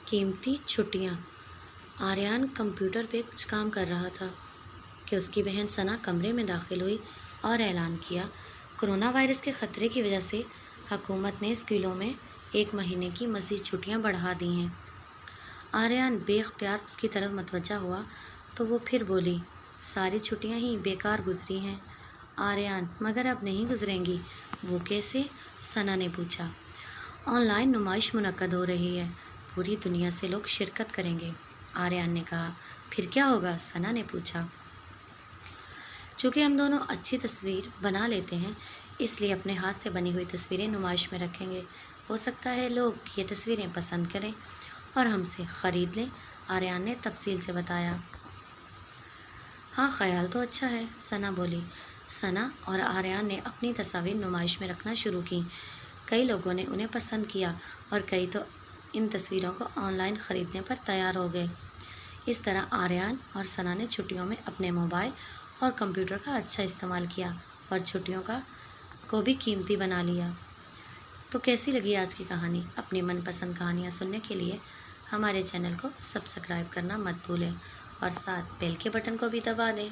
قیمتی چھٹیاں۔ آریان کمپیوٹر پہ کچھ کام کر رہا تھا کہ اس کی بہن ثنا کمرے میں داخل ہوئی اور اعلان کیا، کورونا وائرس کے خطرے کی وجہ سے حکومت نے اسکولوں میں 1 مہینے کی مزید چھٹیاں بڑھا دی ہیں۔ آریان بے اختیار اس کی طرف متوجہ ہوا تو وہ پھر بولی، ساری چھٹیاں ہی بیکار گزری ہیں۔ آریان: مگر اب نہیں گزریں گی۔ وہ کیسے؟ ثنا نے پوچھا۔ آن لائن نمائش منعقد ہو رہی ہے، پوری دنیا سے لوگ شرکت کریں گے، آریان نے کہا۔ پھر کیا ہوگا؟ ثنا نے پوچھا۔ چونکہ ہم دونوں اچھی تصویر بنا لیتے ہیں، اس لیے اپنے ہاتھ سے بنی ہوئی تصویریں نمائش میں رکھیں گے۔ ہو سکتا ہے لوگ یہ تصویریں پسند کریں اور ہم سے خرید لیں، آریان نے تفصیل سے بتایا۔ ہاں، خیال تو اچھا ہے، ثنا بولی۔ ثنا اور آریان نے اپنی تصاویر نمائش میں رکھنا شروع کیں۔ کئی لوگوں نے انہیں پسند کیا اور کئی تو ان تصویروں کو آن لائن خریدنے پر تیار ہو گئے۔ اس طرح آریان اور ثنا نے چھٹیوں میں اپنے موبائل اور کمپیوٹر کا اچھا استعمال کیا اور چھٹیوں کو بھی قیمتی بنا لیا۔ تو کیسی لگی آج کی کہانی؟ اپنی من پسند کہانیاں سننے کے لیے ہمارے چینل کو سبسکرائب کرنا مت بھولیں اور ساتھ بیل کے بٹن کو بھی دبا دیں۔